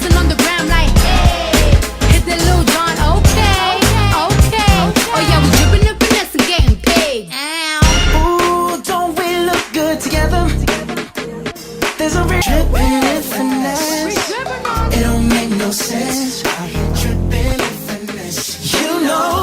bouncing on the ground like, hey, hit the Lil Jon, okay, okay. Oh yeah, we dripping and finesse and getting paid. Ooh, don't we look good together? There's a real dripping and finesse. It don't make no sense. Dripping and finesse. You know.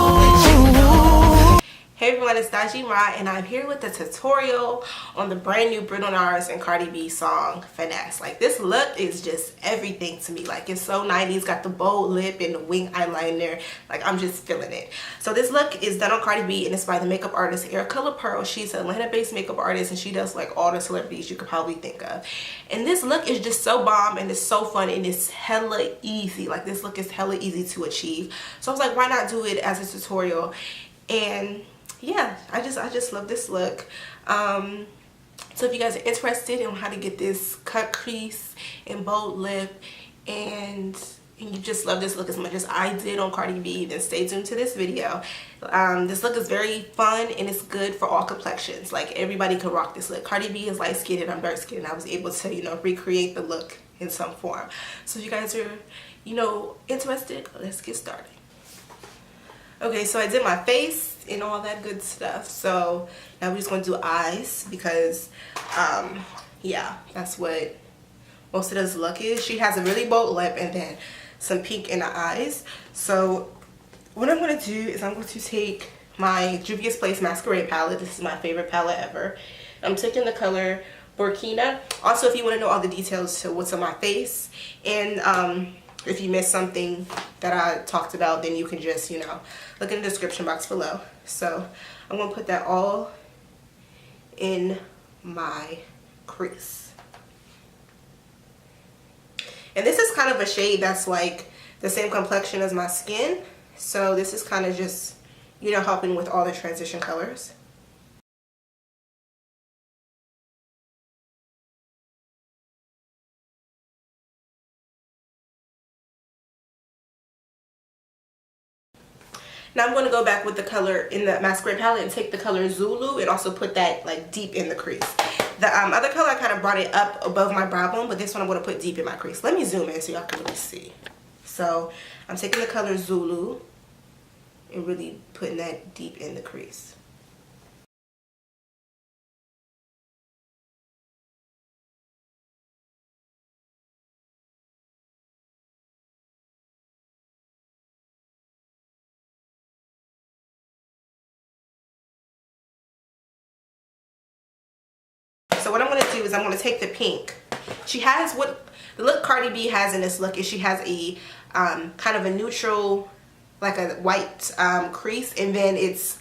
Hey everyone, it's Daji Ma, and I'm here with the tutorial on the brand new Bruno and Cardi B song, Finesse. Like, this look is just everything to me. Like, it's so 90s, got the bold lip and the wing eyeliner. Like, I'm just feeling it. So this look is done on Cardi B, and it's by the makeup artist Erica Pearl. She's an Atlanta-based makeup artist, and she does like all the celebrities you could probably think of. And this look is just so bomb, and it's so fun, and it's hella easy. Like, this look is hella easy to achieve. So I was like, why not do it as a tutorial? And yeah, I just love this look. So if you guys are interested in how to get this cut crease and bold lip, and you just love this look as much as I did on Cardi B, then stay tuned to this video. This look is very fun, and it's good for all complexions. Like, everybody can rock this look. Cardi B is light skinned and I'm dark skinned, and I was able to, you know, recreate the look in some form. So if you guys are, you know, interested, let's get started. Okay, so I did my face and all that good stuff. So now we're just going to do eyes because, yeah, that's what most of this look is. She has a really bold lip and then some pink in the eyes. So what I'm going to do is I'm going to take my Juvias Place Masquerade palette. This is my favorite palette ever. I'm taking the color Burkina. Also, if you want to know all the details to what's on my face, and if you missed something that I talked about, then you can just, you know, look in the description box below. So I'm going to put that all in my crease. And this is kind of a shade that's like the same complexion as my skin. So this is kind of just, you know, helping with all the transition colors. Now I'm going to go back with the color in the Masquerade palette and take the color Zulu and also put that like deep in the crease. The other color, I kind of brought it up above my brow bone, but this one I'm going to put deep in my crease. Let me zoom in so y'all can really see. So I'm taking the color Zulu and really putting that deep in the crease. So what I'm going to do is I'm going to take the pink. She has what the look Cardi B has in this look is she has a kind of a neutral, like a white crease, and then it's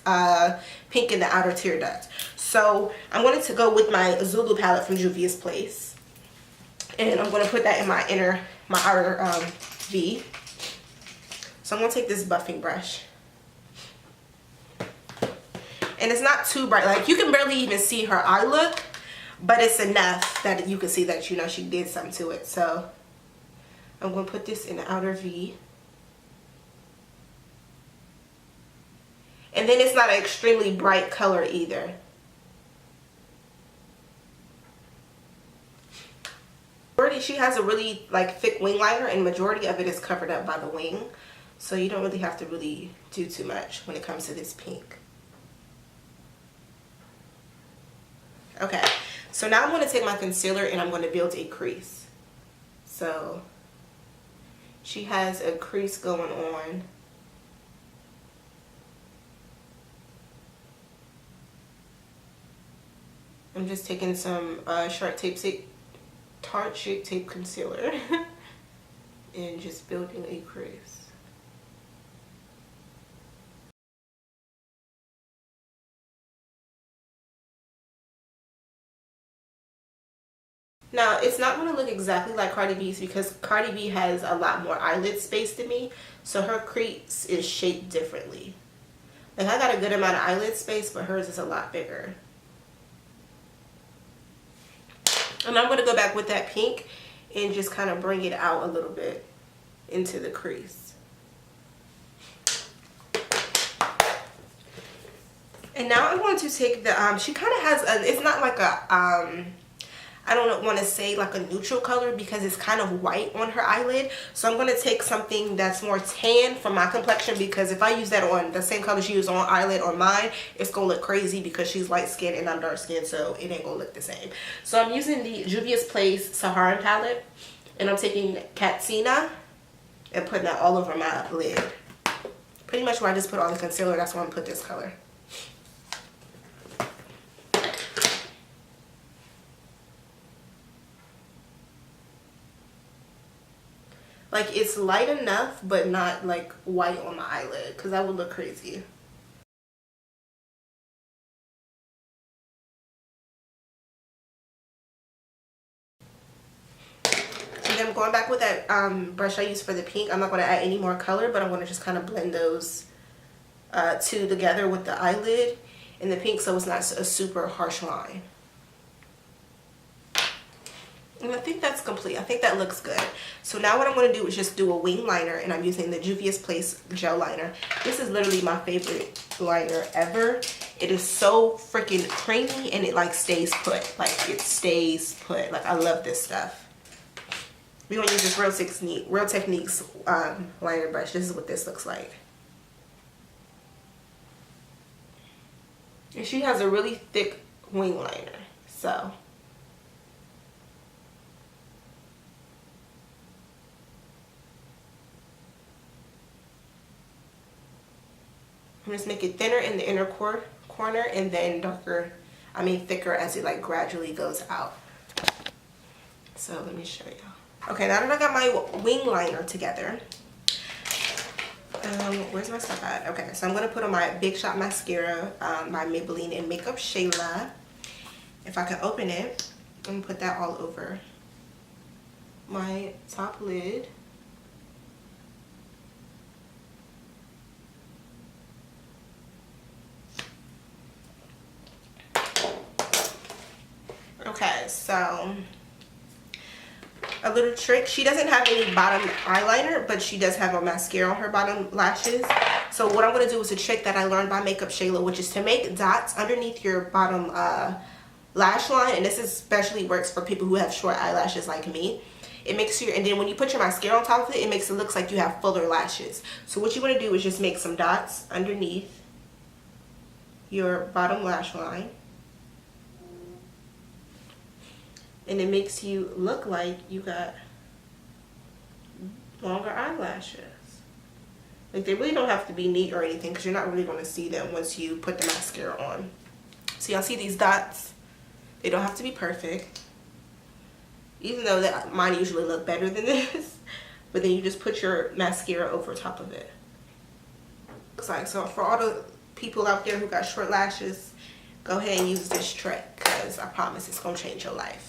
pink in the outer tear duct. So I'm going to go with my Zulu palette from Juvias Place, and I'm going to put that in my outer V. So I'm going to take this buffing brush. And it's not too bright. Like, you can barely even see her eye look, but it's enough that you can see that, you know, she did something to it. So I'm going to put this in the outer V. And then it's not an extremely bright color either. She has a really like thick wing liner, and majority of it is covered up by the wing. So you don't really have to really do too much when it comes to this pink. Okay. So now I'm going to take my concealer and I'm going to build a crease. So she has a crease going on. I'm just taking some Tarte Shape Tape concealer and just building a crease. Now, it's not going to look exactly like Cardi B's because Cardi B has a lot more eyelid space than me. So her crease is shaped differently. Like, I got a good amount of eyelid space, but hers is a lot bigger. And I'm going to go back with that pink and just kind of bring it out a little bit into the crease. And now I'm going to take the, she kind of has a, it's not like a I don't want to say like a neutral color because it's kind of white on her eyelid. So I'm going to take something that's more tan for my complexion, because if I use that on the same color she used on eyelid on mine, it's going to look crazy because she's light skinned and I'm dark skinned, so it ain't going to look the same. So I'm using the Juvias Place Saharan palette, and I'm taking Katsina and putting that all over my lid. Pretty much where I just put all the concealer, that's where I'm going to put this color. Like, it's light enough, but not like white on my eyelid, because that would look crazy. And then I'm going back with that brush I used for the pink. I'm not going to add any more color, but I'm going to just kind of blend those two together with the eyelid and the pink, so it's not a super harsh line. And I think that's complete. I think that looks good. So now what I'm going to do is just do a wing liner, and I'm using the Juvia's Place gel liner. This is literally my favorite liner ever. It is so freaking creamy, and it like stays put. Like, it stays put. Like, I love this stuff. We're going to use this Real Techniques liner brush. This is what this looks like. And she has a really thick wing liner. So I'm just make it thinner in the inner corner and then thicker as it like gradually goes out. So let me show you. Okay, now that I got my wing liner together, where's my stuff at? Okay, so I'm going to put on my Big Shot mascara, my Maybelline X Makeupshayla. If I can open it, I'm going to put that all over my top lid. Okay, so a little trick. She doesn't have any bottom eyeliner, but she does have a mascara on her bottom lashes. So what I'm going to do is a trick that I learned by Makeupshayla, which is to make dots underneath your bottom lash line. And this especially works for people who have short eyelashes like me. It makes your, and then when you put your mascara on top of it, it makes it look like you have fuller lashes. So what you want to do is just make some dots underneath your bottom lash line. And it makes you look like you got longer eyelashes. Like, they really don't have to be neat or anything, because you're not really going to see them once you put the mascara on. So y'all see these dots? They don't have to be perfect. Even though that mine usually look better than this. But then you just put your mascara over top of it. So for all the people out there who got short lashes, go ahead and use this trick, because I promise it's going to change your life.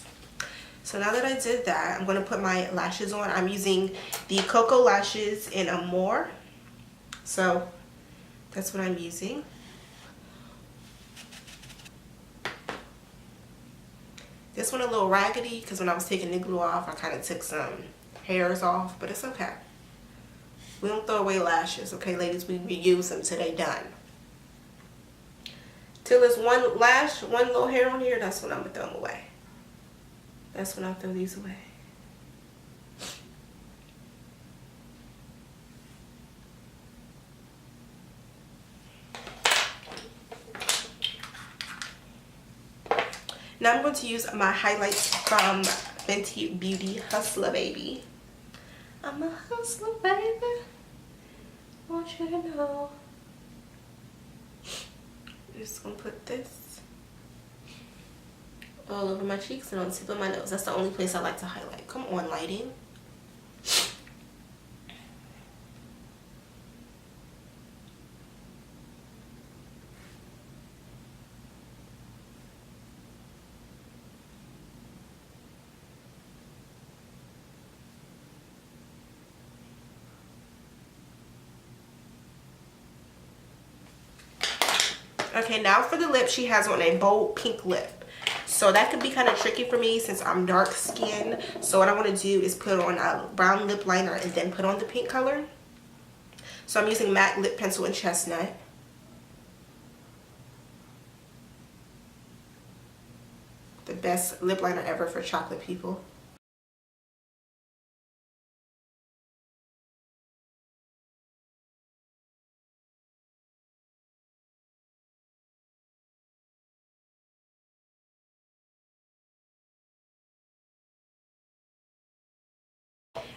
So now that I did that, I'm going to put my lashes on. I'm using the KoKo lashes in Amore. So that's what I'm using. This one a little raggedy because when I was taking the glue off, I kind of took some hairs off, but it's okay. We don't throw away lashes, okay, ladies? We reuse them till they done. Till there's one little hair on here, that's when I'm going to throw them away. That's when I'll throw these away. Now I'm going to use my highlights from Fenty Beauty Hustla, baby. I'm a hustler, baby. Want you to know. I'm just going to put this all over my cheeks and on the tip of my nose. That's the only place I like to highlight. Come on, lighting. Okay, now for the lip, she has on a bold pink lip. So that could be kind of tricky for me since I'm dark skinned. So what I want to do is put on a brown lip liner and then put on the pink color. So I'm using matte lip pencil in Chestnut. The best lip liner ever for chocolate people.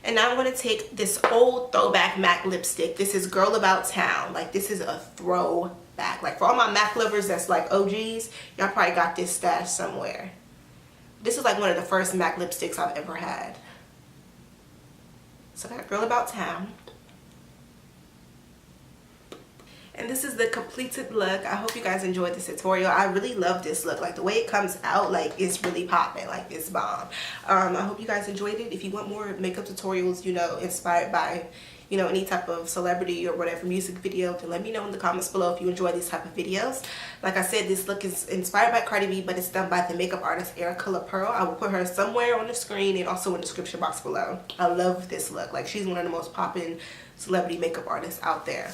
And now I'm going to take this old throwback MAC lipstick. This is Girl About Town. Like, this is a throwback. Like, for all my MAC lovers that's like OGs, y'all probably got this stashed somewhere. This is like one of the first MAC lipsticks I've ever had. So I got Girl About Town. And this is the completed look. I hope you guys enjoyed this tutorial. I really love this look. Like, the way it comes out, like, it's really popping. Like, it's bomb. I hope you guys enjoyed it. If you want more makeup tutorials, you know, inspired by, you know, any type of celebrity or whatever music video, then let me know in the comments below if you enjoy these type of videos. Like I said, this look is inspired by Cardi B, but it's done by the makeup artist Erica LaPearl. I will put her somewhere on the screen and also in the description box below. I love this look. Like, she's one of the most popping celebrity makeup artists out there.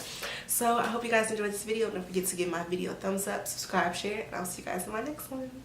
So I hope you guys enjoyed this video. Don't forget to give my video a thumbs up, subscribe, share, and I'll see you guys in my next one.